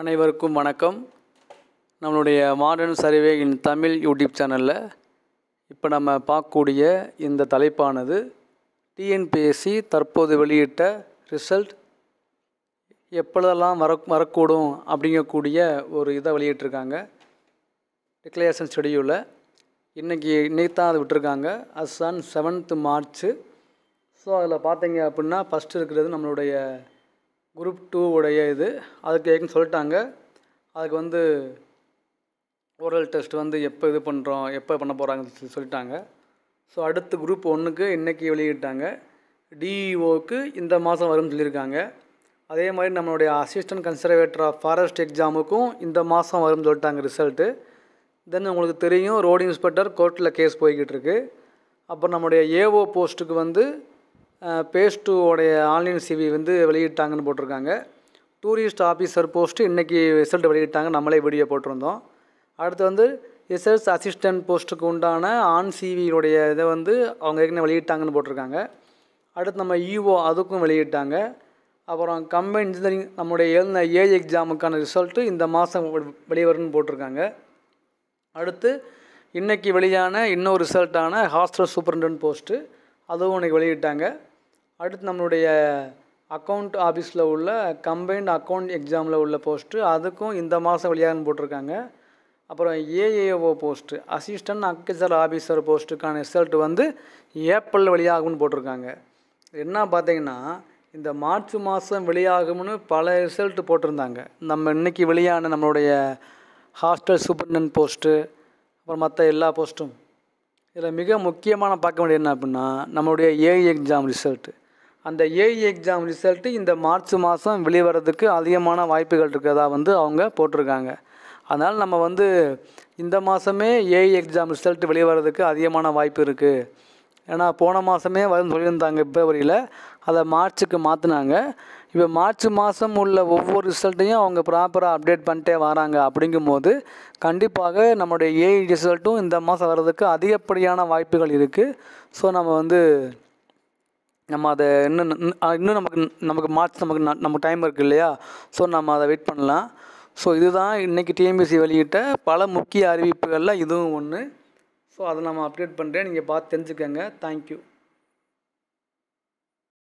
அனைவருக்கும் வணக்கம். நம்மளுடைய மாடர்ன் சர்வே இன் தமிழ் யூடியூப் சேனலில் இப்போ நம்ம பார்க்கக்கூடிய இந்த தலைப்பானது டிஎன்பிஎஸ்சி தற்போது வெளியிட்ட ரிசல்ட் எப்பொழுதெல்லாம் வரக்கூடும் அப்படிங்கக்கூடிய ஒரு இதை வெளியிட்டிருக்காங்க. டிக்ளரேஷன் ஷெடியூலில் இன்றைக்கி தான் அதை விட்டுருக்காங்க. Us on 7th March. So அதில் பார்த்தீங்க அப்படின்னா ஃபஸ்ட்டு இருக்கிறது நம்மளுடைய குரூப் 2 உடைய இது. அதுக்கு ஏற்கனவே சொல்லிட்டாங்க. அதுக்கு ஓரல் டெஸ்ட் எப்போ இது பண்ணுறோம், எப்போ பண்ண போகிறாங்கன்னு சொல்லிட்டாங்க. ஸோ அடுத்து குரூப் 1க்கு இன்றைக்கி வெளியிட்டாங்க. டிஇஓக்கு இந்த மாதம் வரும்னு சொல்லியிருக்காங்க. அதே மாதிரி நம்மளுடைய அசிஸ்டன்ட் கன்சர்வேட்டர் ஆஃப் ஃபாரஸ்ட் எக்ஸாமுக்கும் இந்த மாதம் வரும்னு சொல்லிட்டாங்க ரிசல்ட்டு. தென் உங்களுக்கு தெரியும், ரோடு இன்ஸ்பெக்டர் கோர்ட்டில் கேஸ் போய்கிட்டு இருக்கு. அப்புறம் நம்மளுடைய ஏஓ போஸ்ட்டுக்கு பேஸ் 2 உடைய ஆன்லைன் சிவி வெளியிட்டாங்கன்னு போட்டிருக்காங்க. டூரிஸ்ட் ஆஃபீஸர் போஸ்ட்டு இன்றைக்கி ரிசல்ட் வெளியிட்டாங்க. நம்மளே வீடியோ போட்டிருந்தோம். அடுத்து எஸ்எஸ் அசிஸ்டன்ட் போஸ்ட்டுக்கு உண்டான ஆன் சிவியுடைய இதை அவங்க ஏற்கனவே வெளியிட்டாங்கன்னு போட்டிருக்காங்க. அடுத்து நம்ம இஓ அதுக்கும் வெளியிட்டாங்க. அப்புறம் கம்பைன் இன்ஜினியரிங் நம்முடைய எழுதின ஏ எக்ஸாமுக்கான ரிசல்ட்டு இந்த மாதம் வெளிவரும்னு போட்டிருக்காங்க. அடுத்து இன்றைக்கி வெளியான இன்னொரு ரிசல்ட்டான ஹாஸ்டல் சூப்பரண்டன்ட் போஸ்ட்டு அதுவும் இன்றைக்கி வெளியிட்டாங்க. அடுத்து நம்மளுடைய அக்கௌண்ட் ஆஃபீஸில் உள்ள கம்பைன்ட் அக்கௌண்ட் எக்ஸாமில் உள்ள போஸ்ட்டு அதுக்கும் இந்த மாதம் வெளியாகுன்னு போட்டிருக்காங்க. அப்புறம் AAO post assistant agriculture officer போஸ்ட்டுக்கான ரிசல்ட்டு ஏப்ரலில் வெளியாகும்னு போட்டிருக்காங்க. என்ன பார்த்தீங்கன்னா, இந்த மார்ச் மாதம் வெளியாகும்னு பல ரிசல்ட்டு போட்டிருந்தாங்க. நம்ம இன்றைக்கி வெளியான நம்மளுடைய ஹாஸ்டல் சூப்பரண்டன்ட் போஸ்ட்டு அப்புறம் மற்ற எல்லா போஸ்ட்டும். இதில் மிக முக்கியமான பார்க்க வேண்டியது என்ன அப்படின்னா, நம்மளுடைய ஏஇ எக்ஸாம் ரிசல்ட்டு. அந்த ஏஇ எக்ஸாம் ரிசல்ட்டு இந்த மார்ச் மாதம் வெளிவரதுக்கு அதிகமான வாய்ப்புகள் இருக்கிறதா அவங்க போட்டிருக்காங்க. அதனால் நம்ம இந்த மாதமே ஏஇ எக்ஸாம் ரிசல்ட்டு வெளிவரதுக்கு அதிகமான வாய்ப்பு இருக்குது. ஏன்னா போன மாதமே வரும்னு சொல்லியிருந்தாங்க பிப்ரவரியில். அதை மார்ச்சுக்கு மாற்றினாங்க. இப்போ மார்ச் மாதம் உள்ள ஒவ்வொரு ரிசல்ட்டையும் அவங்க ப்ராப்பராக அப்டேட் பண்ணிட்டே வராங்க. அப்படிங்கும்போது கண்டிப்பாக நம்மளுடைய ஏஇ ரிசல்ட்டும் இந்த மாதம் வர்றதுக்கு அதிகப்படியான வாய்ப்புகள் இருக்குது. ஸோ நம்ம அதை இன்னும் நமக்கு மார்ச் நமக்கு டைம் இருக்குது இல்லையா? ஸோ நம்ம அதை வெயிட் பண்ணலாம். ஸோ இதுதான் இன்றைக்கி டிஎன்பிஎஸ்சி வெளியிட்ட பல முக்கிய அறிவிப்புகளில் இதுவும் ஒன்று. ஸோ அதை நம்ம அப்டேட் பண்ணுறேன். நீங்கள் பார்த்து தெரிஞ்சுக்கோங்க. தேங்க்யூ.